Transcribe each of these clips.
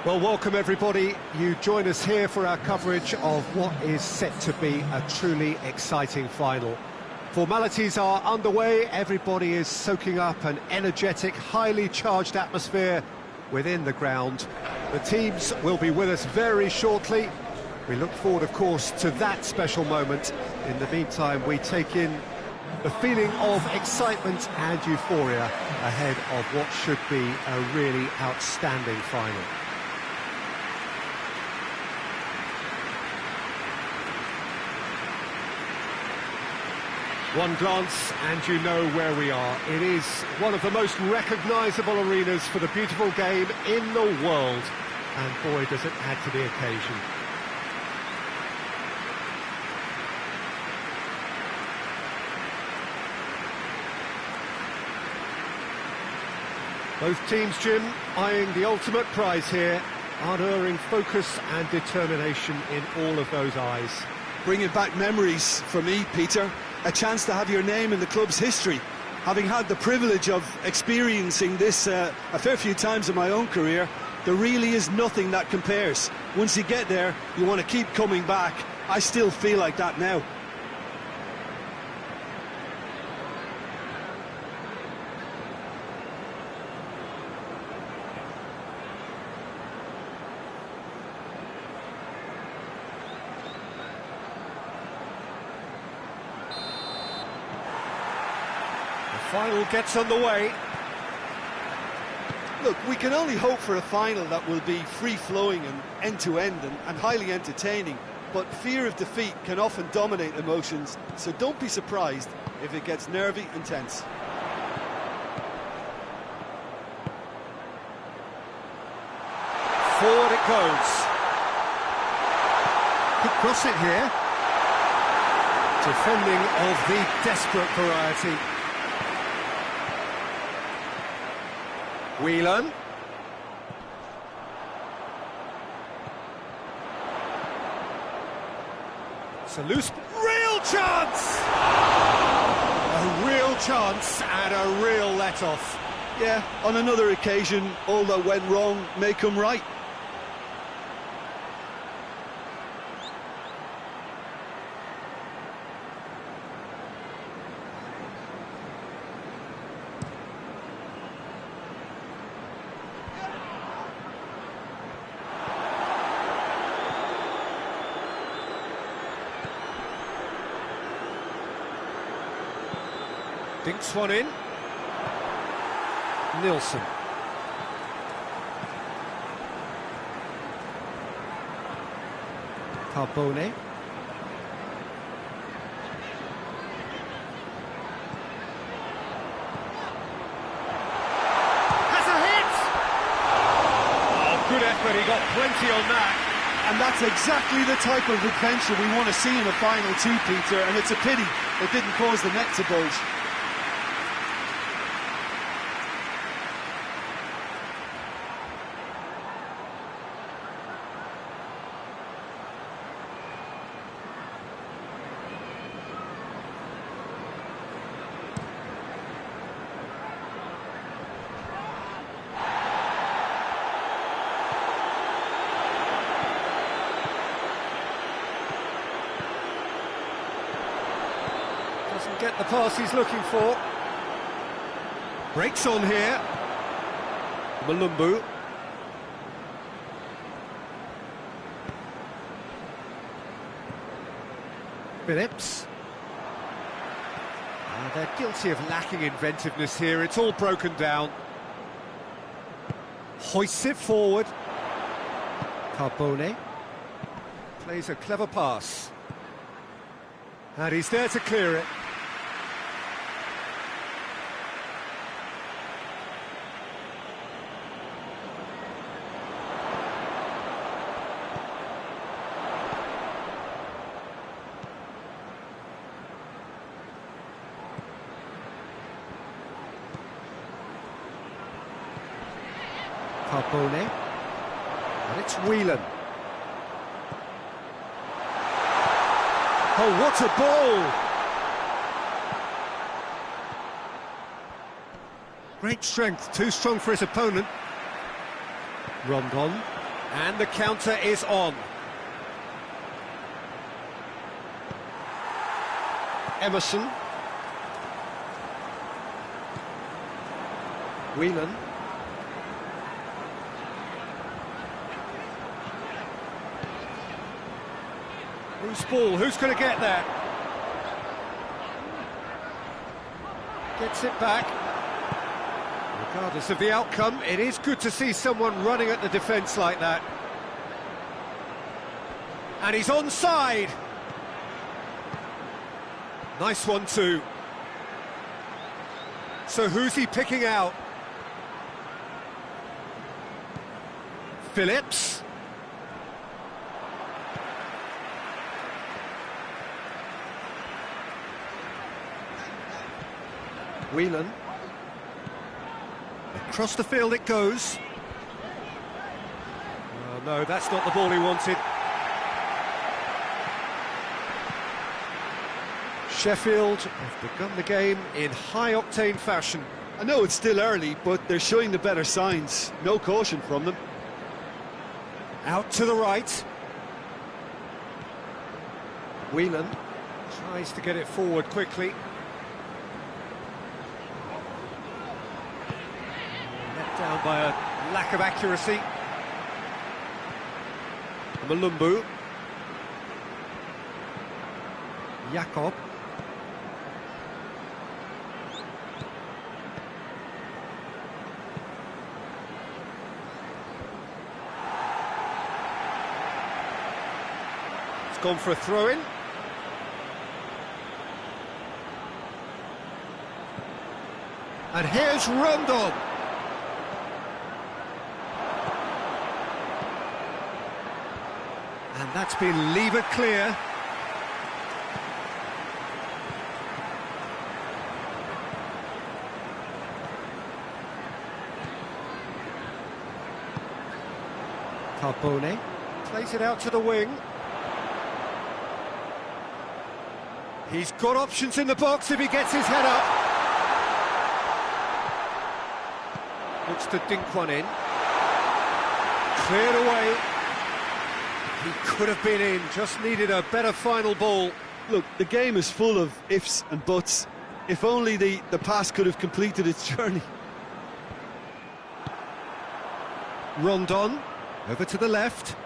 Well, welcome everybody. You join us here for our coverage of what is set to be a truly exciting final. Formalities are underway, everybody is soaking up an energetic, highly charged atmosphere within the ground. The teams will be with us very shortly. We look forward, of course, to that special moment. In the meantime, we take in the feeling of excitement and euphoria ahead of what should be a really outstanding final. One glance and you know where we are. It is one of the most recognisable arenas for the beautiful game in the world. And boy, does it add to the occasion. Both teams, Jim, eyeing the ultimate prize here, unerring focus and determination in all of those eyes. Bringing back memories for me, Peter. A chance to have your name in the club's history. Having had the privilege of experiencing this a fair few times in my own career, there really is nothing that compares. Once you get there, you want to keep coming back. I still feel like that now. Final gets underway. Look, we can only hope for a final that will be free-flowing and end-to-end and highly entertaining, but fear of defeat can often dominate emotions, so don't be surprised if it gets nervy and tense. Forward it goes. Could cross it here. Defending of the desperate variety. Whelan. It's a loose, real chance! A real chance and a real let-off. Yeah, on another occasion, all that went wrong may come right. Dinks one in. Nilsson. Carbone. Has a hit! Oh, good effort, he got plenty on that. And that's exactly the type of adventure we want to see in a final too, Peter, and it's a pity it didn't cause the net to bulge. Doesn't get the pass he's looking for. Breaks on here. Malumbu. Phillips. They're guilty of lacking inventiveness here. It's all broken down. Hoists it forward. Carbone. Plays a clever pass. And he's there to clear it. Carbone. And it's Whelan. Oh, what a ball! Great strength, too strong for his opponent. Rondon. And the counter is on. Emerson. Whelan. Loose ball, who's going to get there? Gets it back. Regardless of the outcome, it is good to see someone running at the defence like that. And he's onside. Nice one too. So who's he picking out? Phillips. Whelan. Across the field it goes. Oh, no, that's not the ball he wanted. Sheffield have begun the game in high-octane fashion. I know it's still early, but they're showing the better signs. No caution from them. Out to the right. Whelan tries to get it forward quickly. Let down by a lack of accuracy. Malumbu. Jakob. Gone for a throw-in. And here's Rondon. And that's been levered clear. Carbone plays it out to the wing. He's got options in the box if he gets his head up. Looks to dink one in. Cleared away. He could have been in, just needed a better final ball. Look, the game is full of ifs and buts. If only the pass could have completed its journey. Rondon, over to the left.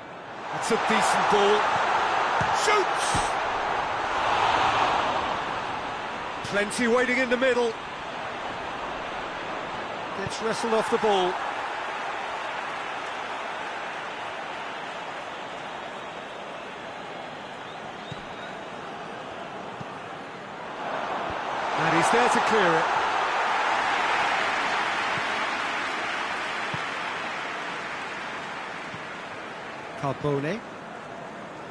That's a decent ball. Shoots! Plenty waiting in the middle. Gets wrestled off the ball. And he's there to clear it. Carbone.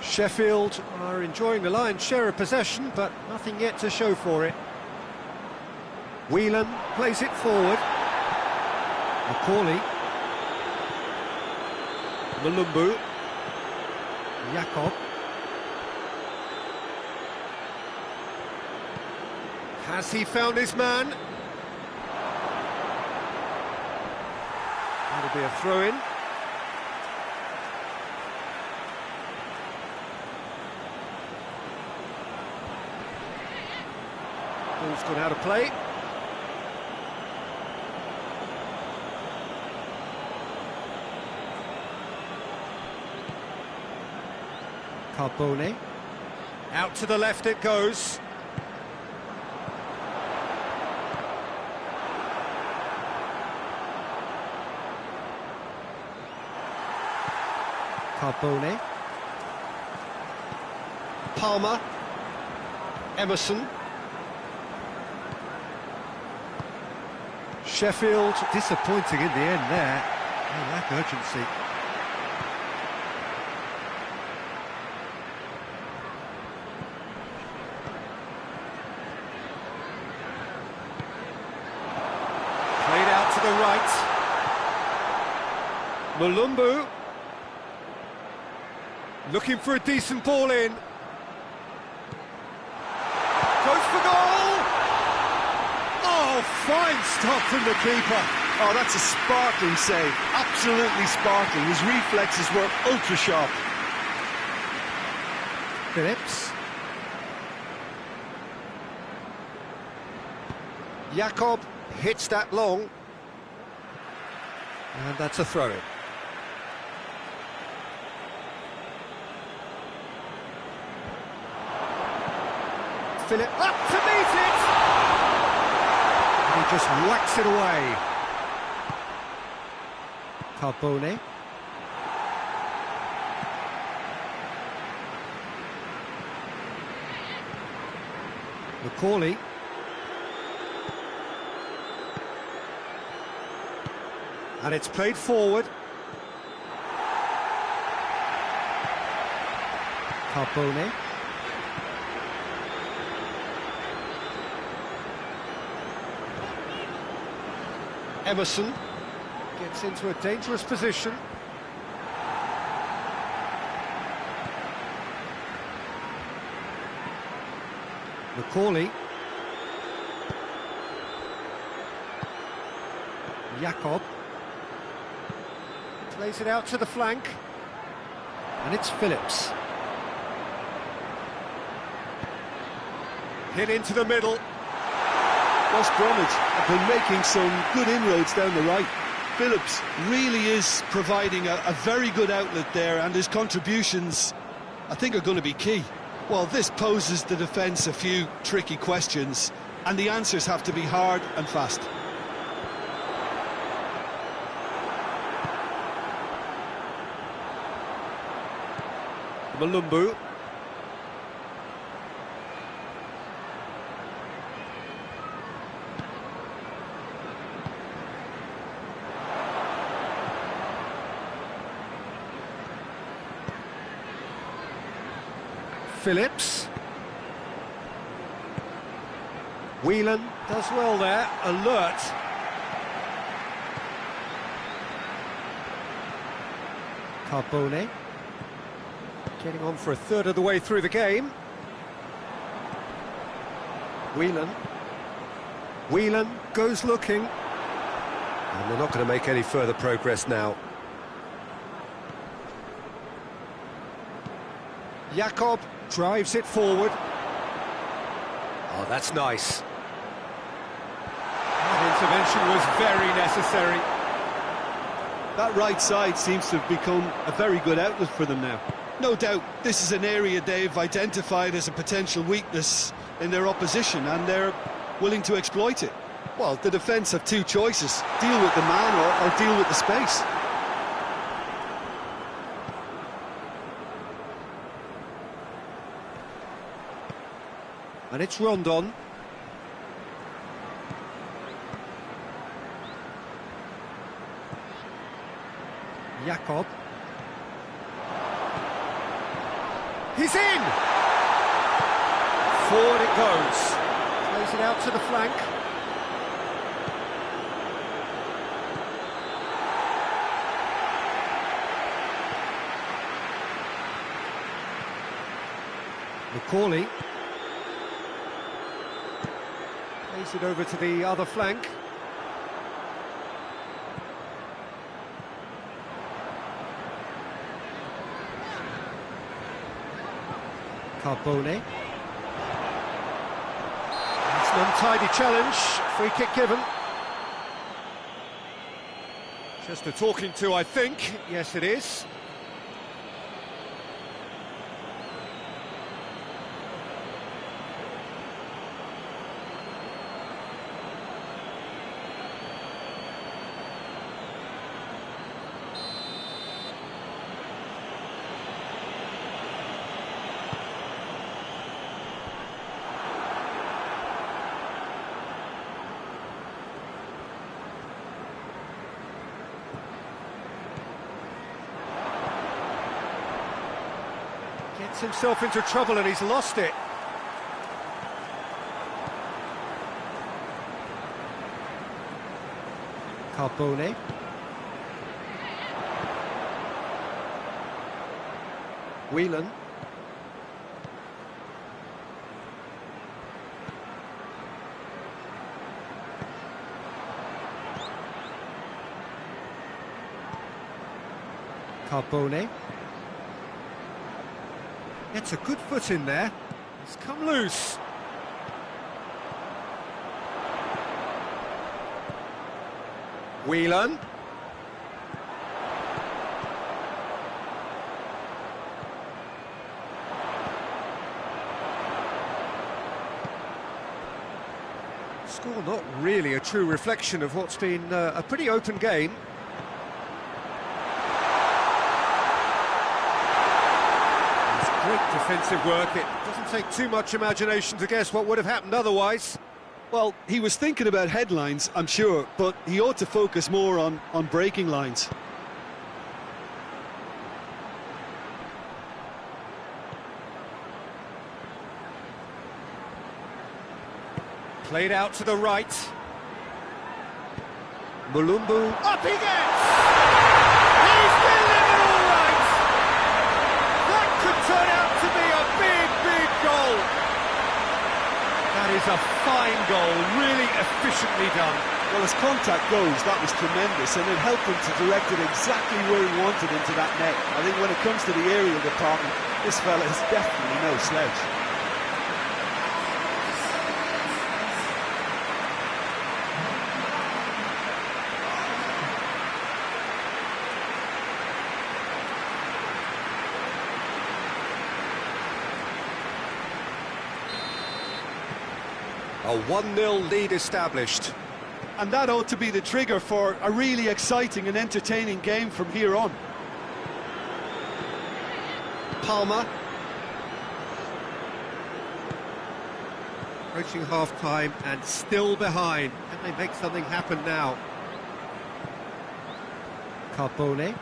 Sheffield are enjoying the lion's share of possession, but nothing yet to show for it. Whelan plays it forward. Macaulay. Malumbu. Jakob. Has he found his man? That'll be a throw-in. Ball's gone out of play. Carbone. Out to the left it goes. Carbone. Palmer. Emerson. Sheffield disappointing in the end there. They lack urgency. Played out to the right. Malumbu. Looking for a decent ball in. Goes for goal! Oh, fine stop from the keeper. Oh, that's a sparkling save. Absolutely sparkling. His reflexes were ultra sharp. Phillips. Jakob hits that long. And that's a throw-in. Philip up to meet it! And he just whacks it away. Carbone. Macaulay. And it's played forward. Carbone. Emerson gets into a dangerous position. Macaulay. Jakob. Plays it out to the flank. And it's Phillips. Hit into the middle. West Bromwich have been making some good inroads down the right. Phillips really is providing a very good outlet there, and his contributions, I think, are going to be key. Well, this poses the defence a few tricky questions, and the answers have to be hard and fast. Malumbu. Phillips. Whelan does well there, alert. Carbone. Getting on for a third of the way through the game. Whelan. Whelan goes looking. And they're not going to make any further progress now. Jakob drives it forward. Oh, that's nice. That intervention was very necessary. That right side seems to have become a very good outlet for them now. No doubt this is an area they've identified as a potential weakness in their opposition, and they're willing to exploit it. Well, the defence have two choices: deal with the man or deal with the space. And it's Rondon. Jakob. He's in! Forward it goes. Plays it out to the flank. Macaulay. Plays it over to the other flank. Carbone. It's an untidy challenge. Free kick given. Just a talking to, I think. Yes, it is. Gets himself into trouble and he's lost it. Carbone. Whelan. Carbone. Gets a good foot in there. It's come loose. Whelan. Score not really a true reflection of what's been a pretty open game. It's great defensive work. It doesn't take too much imagination to guess what would have happened otherwise. Well, he was thinking about headlines, I'm sure, but he ought to focus more on breaking lines. Played out to the right. Mulumbu. Up he gets! He's delivered all right! That could turn out to be a big, big goal. That is a fine goal, really efficiently done. Well, as contact goes, that was tremendous, and it helped him to direct it exactly where he wanted into that net. I think when it comes to the aerial department, this fella is definitely no slouch. A 1-0 lead established. And that ought to be the trigger for a really exciting and entertaining game from here on. Palmer. Approaching half-time and still behind. Can they make something happen now? Carbone.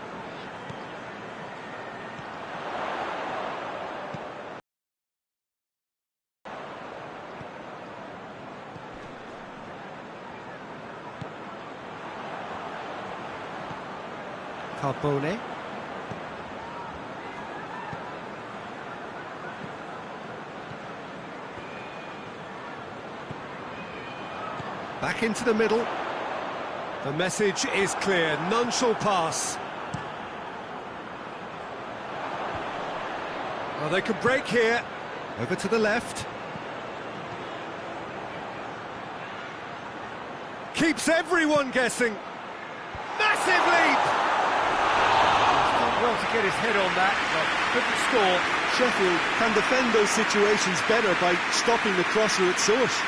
Carbone. Back into the middle. The message is clear, none shall pass. Well, they could break here. Over to the left. Keeps everyone guessing. Massive leap! Well to get his head on that, but couldn't score. Sheffield can defend those situations better by stopping the crosser at source.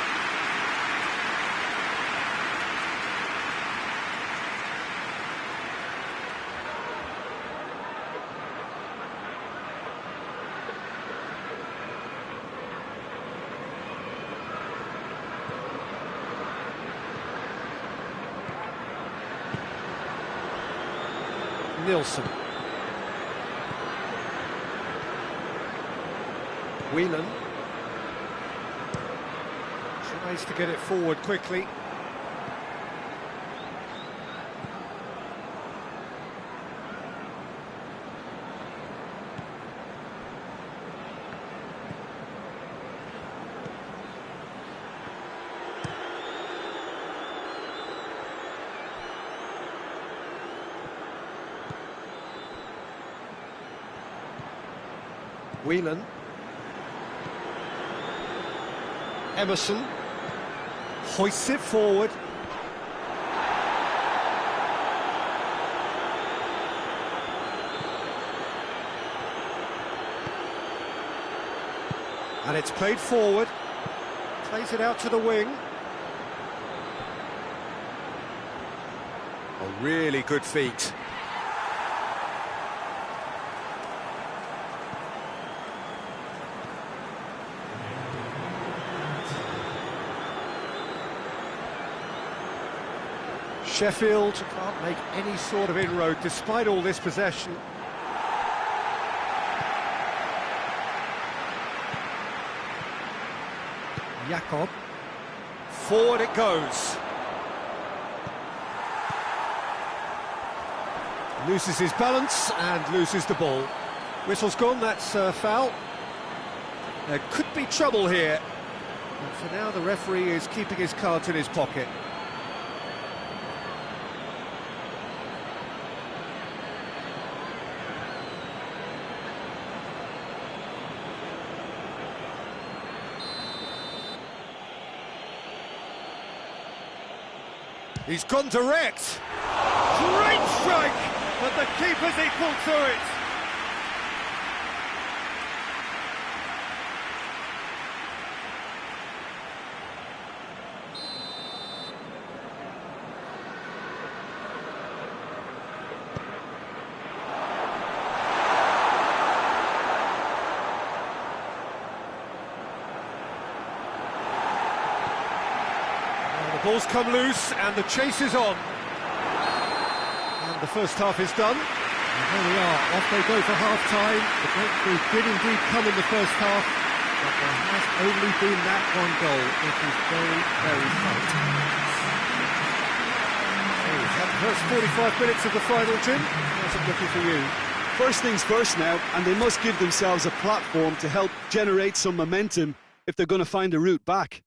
Nilsson. Whelan tries to get it forward quickly. Whelan. Emerson hoists it forward. And it's played forward. Plays it out to the wing. A really good feat. Sheffield can't make any sort of inroad despite all this possession. Jakob. Forward it goes. Loses his balance and loses the ball. Whistle's gone, that's foul. There could be trouble here. But for now, the referee is keeping his cards in his pocket. He's gone direct. Great strike, but the keeper's equal to it. Ball's come loose and the chase is on. And the first half is done. And there we are, off they go for half-time. The breakthrough did indeed come in the first half, but there has only been that one goal. It is very, very tight. So, that first 45 minutes of the final, Jim. How's it looking for you? First things first now, and they must give themselves a platform to help generate some momentum if they're going to find a route back.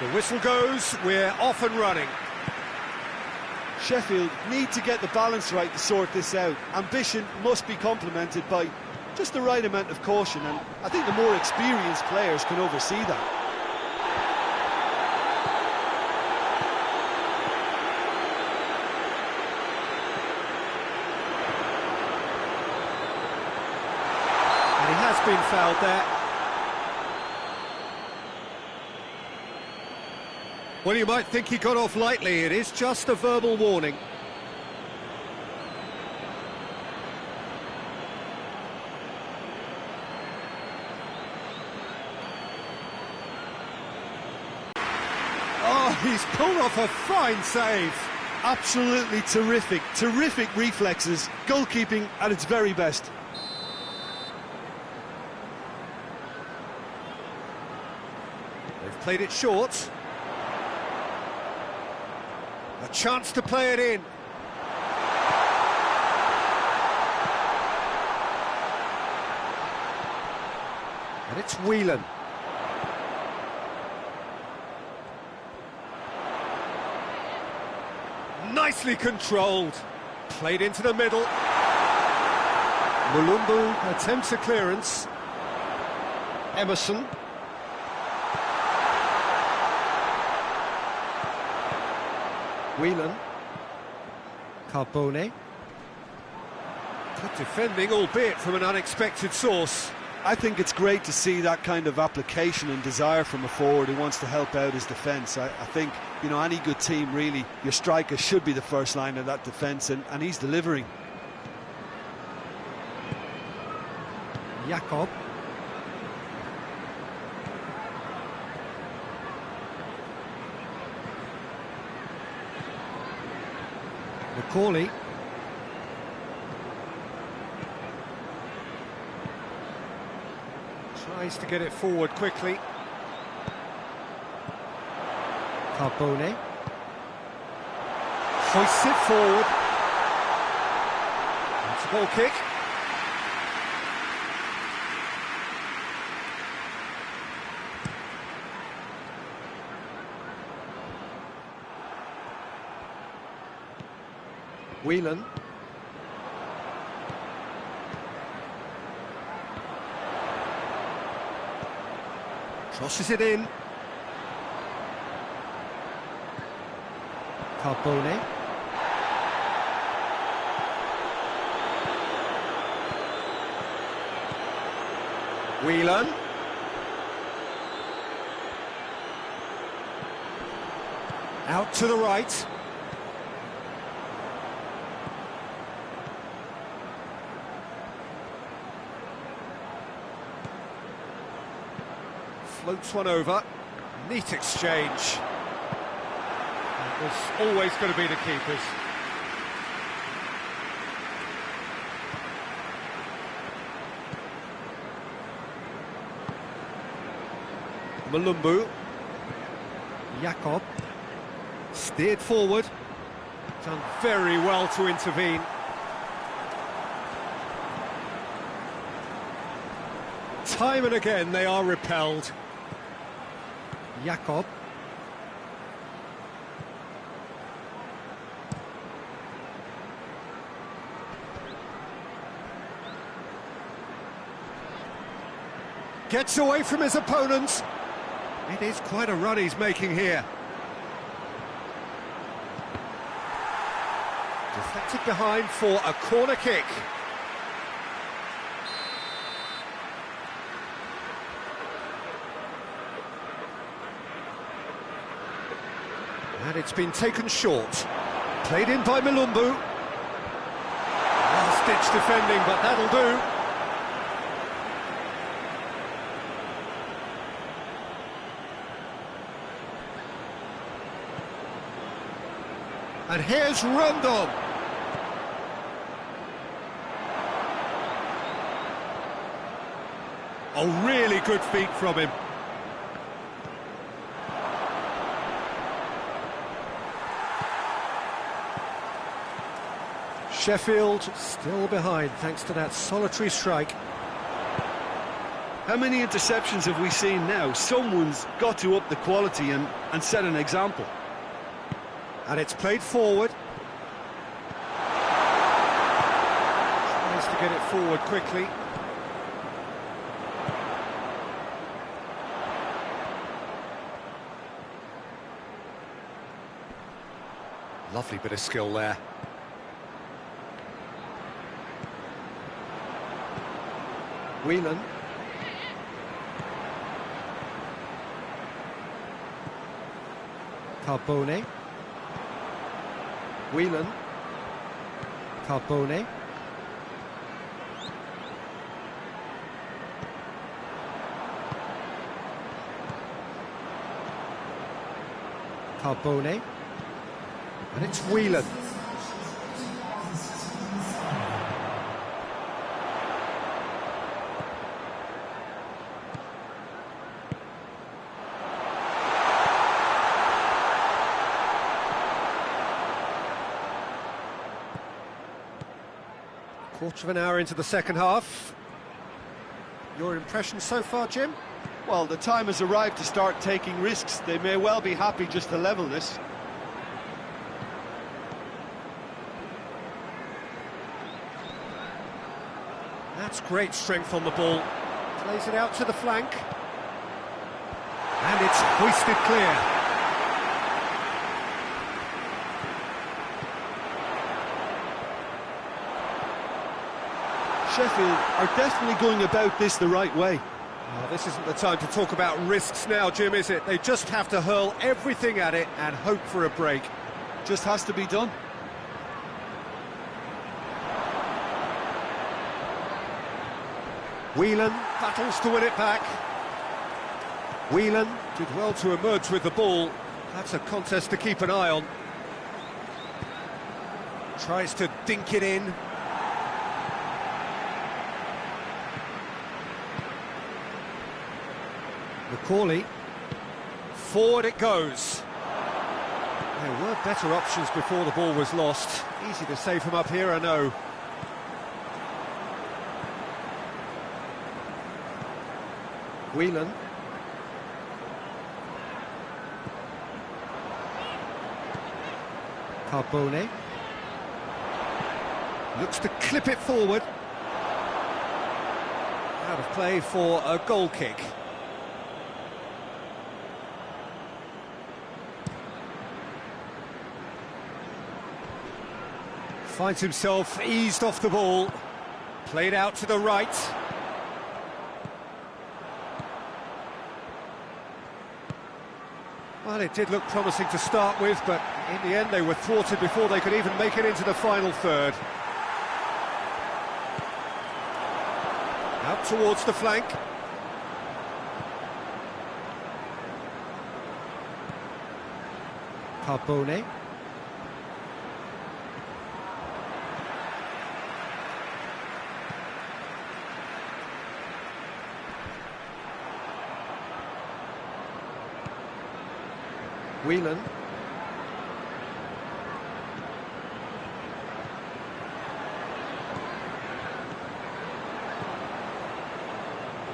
The whistle goes, we're off and running. Sheffield need to get the balance right to sort this out. Ambition must be complemented by just the right amount of caution, and I think the more experienced players can oversee that. And he has been fouled there. Well, you might think he got off lightly. It is just a verbal warning. Oh, he's pulled off a fine save. Absolutely terrific, terrific reflexes. Goalkeeping at its very best. They've played it short. A chance to play it in. And it's Whelan. Nicely controlled. Played into the middle. Mulumbu attempts a clearance. Emerson. Whelan. Carbone. Good defending, albeit from an unexpected source. I think it's great to see that kind of application and desire from a forward who wants to help out his defence. I think, you know, any good team, really, your striker should be the first line of that defence, and he's delivering. Jakob. Corley. Tries to get it forward quickly. Carbone. Hoists it forward. It's a goal kick. Whelan. Crosses it in. Carbone. Whelan. Out to the right. Floats one over. Neat exchange. That was always going to be the keeper's. Malumbu. Jakob. Steered forward. Done very well to intervene. Time and again they are repelled. Jakob. Gets away from his opponents. It is quite a run he's making here. Deflected behind for a corner kick. And it's been taken short. Played in by Malumbu. Last-ditch defending, but that'll do. And here's Rondon. Oh, really good feet from him. Sheffield still behind thanks to that solitary strike. How many interceptions have we seen now? Someone's got to up the quality and set an example. And it's played forward. Tries to get it forward quickly. Lovely bit of skill there. Whelan. Carbone. Whelan. Carbone. Carbone. And it's Whelan. Quarter of an hour into the second half. Your impressions so far, Jim? Well, the time has arrived to start taking risks. They may well be happy just to level this. That's great strength on the ball. Plays it out to the flank. And it's hoisted clear. Sheffield are definitely going about this the right way. Oh, this isn't the time to talk about risks now, Jim, is it? They just have to hurl everything at it and hope for a break. Just has to be done. Whelan battles to win it back. Whelan did well to emerge with the ball. That's a contest to keep an eye on. Tries to dink it in. Macaulay. Forward it goes. There were better options before the ball was lost. Easy to say from up here, I know. Whelan. Carbone. Looks to clip it forward. Out of play for a goal kick. Finds himself eased off the ball. Played out to the right. Well, it did look promising to start with, but in the end they were thwarted before they could even make it into the final third. Out towards the flank. Carbone. Whelan.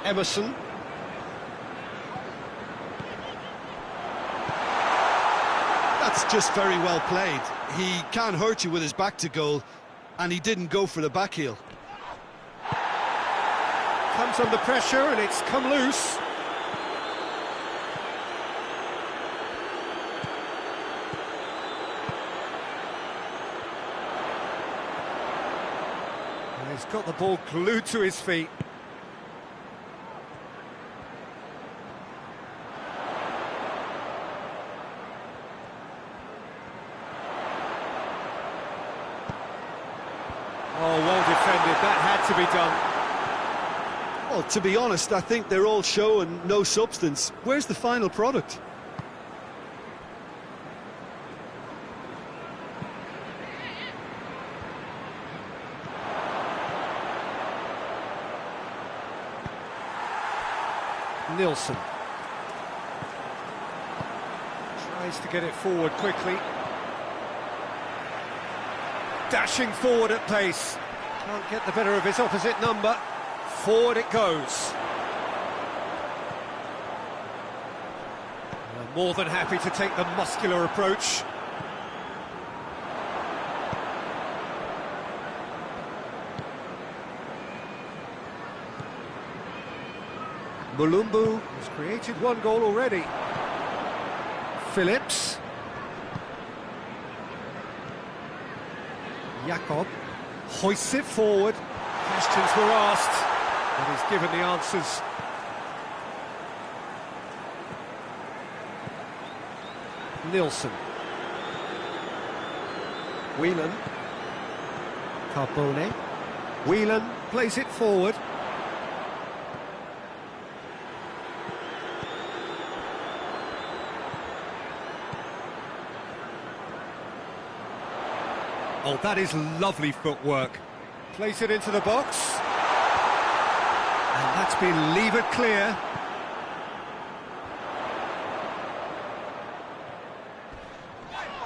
Emerson. That's just very well played. He can't hurt you with his back to goal, and he didn't go for the back heel. Comes under pressure and it's come loose. He's got the ball glued to his feet. Oh, well defended. That had to be done. Well, to be honest, I think they're all show and no substance. Where's the final product? Nilsson tries to get it forward quickly. Dashing forward at pace. Can't get the better of his opposite number. Forward it goes. More than happy to take the muscular approach. Mulumbu has created one goal already. Phillips. Jakob hoists it forward. Questions were asked, but he's given the answers. Nilsson. Whelan. Carbone. Whelan plays it forward. Oh, that is lovely footwork. Place it into the box. And that's been levered clear.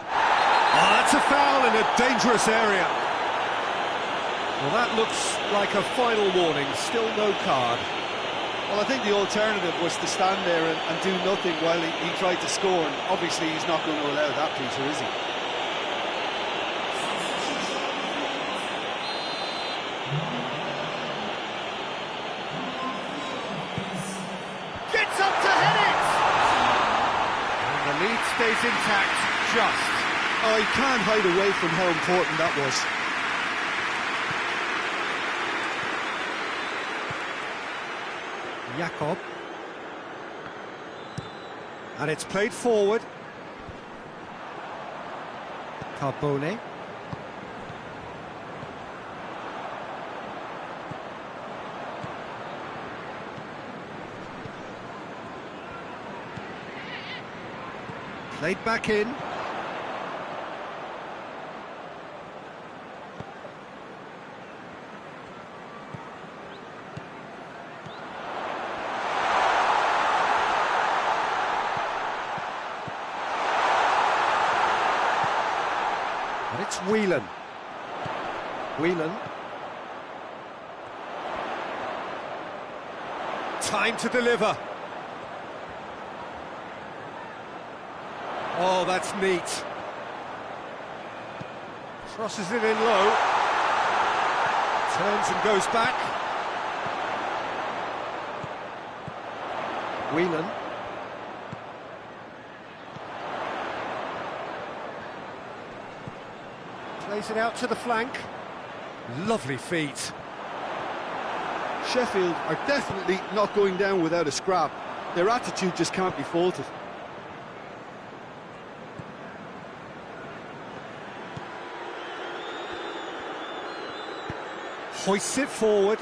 Oh, that's a foul in a dangerous area. Well, that looks like a final warning. Still no card. Well, I think the alternative was to stand there and do nothing while he tried to score. And obviously, he's not going to allow that, Peter, is he? Gets up to head it! And the lead stays intact, just. Oh, he can't hide away from how important that was. Jakob. And it's played forward. Carbone. Played back in. Whelan. Whelan. Time to deliver. Oh, that's neat. Crosses it in low. Turns and goes back. Whelan. Plays it out to the flank. Lovely feet. Sheffield are definitely not going down without a scrap. Their attitude just can't be faulted. Hoists it forward.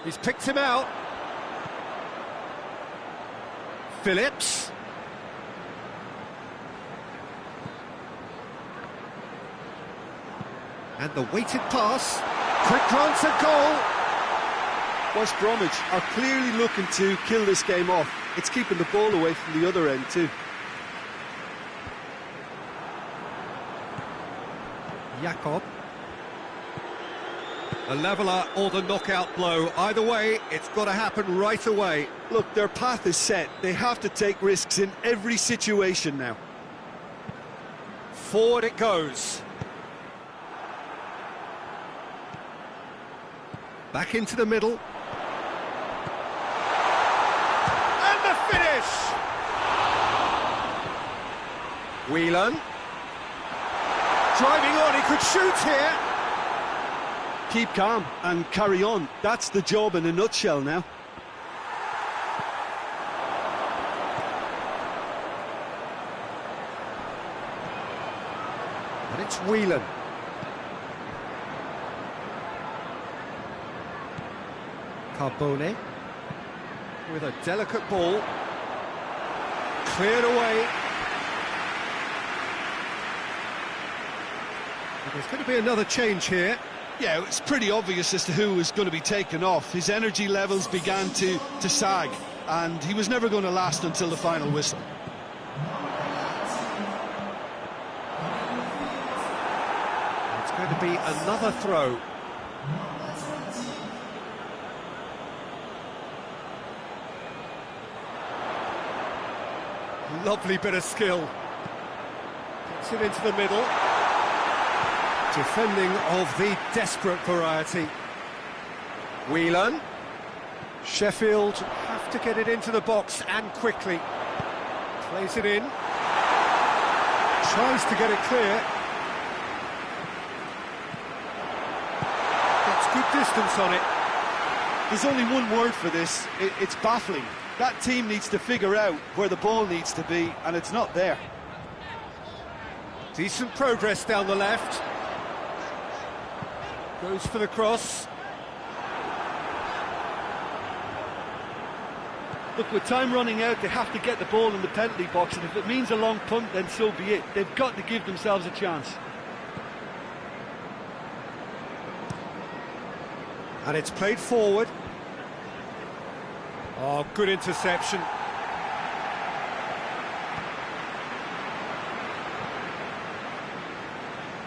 He's picked him out. Phillips. And the weighted pass. Quick glance at goal. West Bromwich are clearly looking to kill this game off. It's keeping the ball away from the other end too. Jakob. A leveller or the knockout blow. Either way, it's got to happen right away. Look, their path is set. They have to take risks in every situation now. Forward it goes. Back into the middle. And the finish! Whelan. Driving on, he could shoot here. Keep calm and carry on. That's the job in a nutshell now. And it's Whelan. Carbone with a delicate ball. Cleared away. And there's going to be another change here. Yeah, it's pretty obvious as to who was going to be taken off. His energy levels began to sag, and he was never going to last until the final whistle. It's going to be another throw. Lovely bit of skill. Puts it into the middle. Defending of the desperate variety. Whelan. Sheffield have to get it into the box and quickly. Plays it in. Tries to get it clear. Gets good distance on it. There's only one word for this. It's baffling. That team needs to figure out where the ball needs to be, and it's not there. Decent progress down the left. Goes for the cross. Look, with time running out, they have to get the ball in the penalty box, and if it means a long punt, then so be it. They've got to give themselves a chance. And it's played forward. Oh, good interception.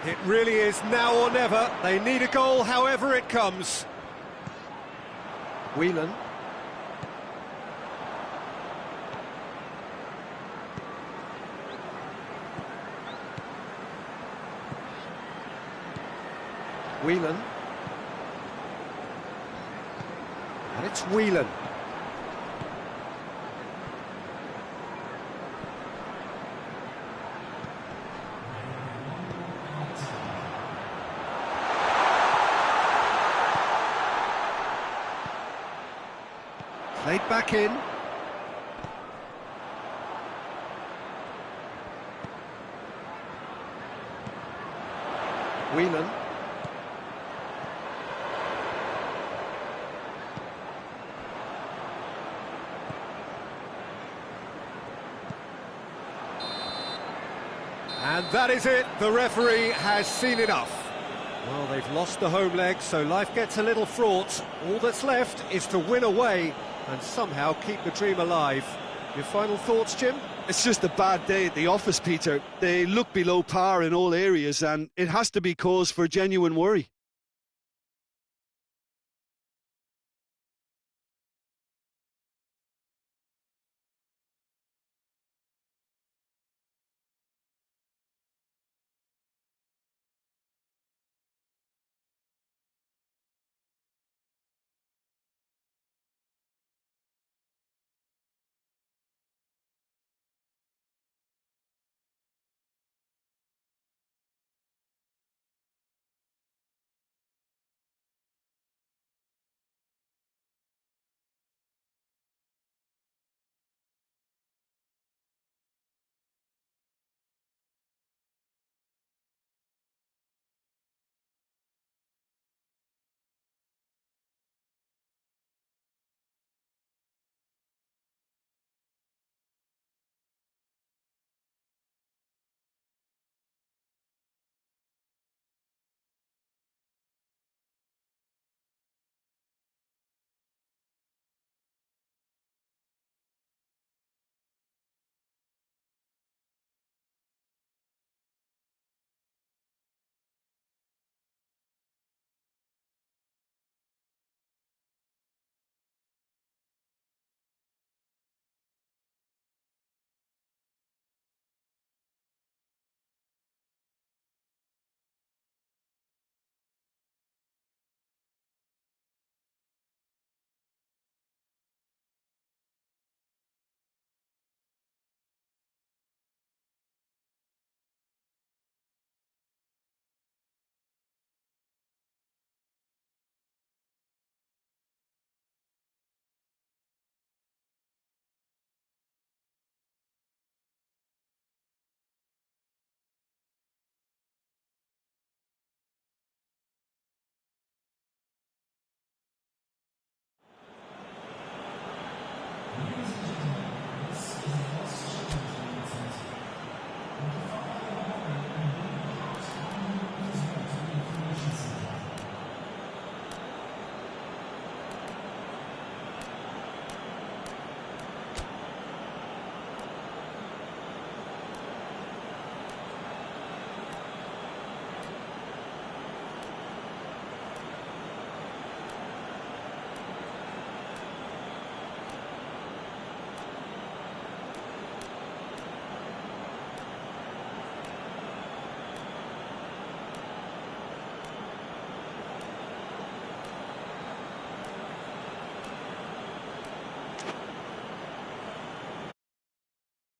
It really is now or never. They need a goal however it comes. Whelan. Whelan. And it's Whelan. Played back in. Whelan. And that is it. The referee has seen enough. Well, they've lost the home leg, so life gets a little fraught. All that's left is to win away and somehow keep the dream alive. Your final thoughts, Jim? It's just a bad day at the office, Peter. They look below par in all areas, and it has to be cause for genuine worry.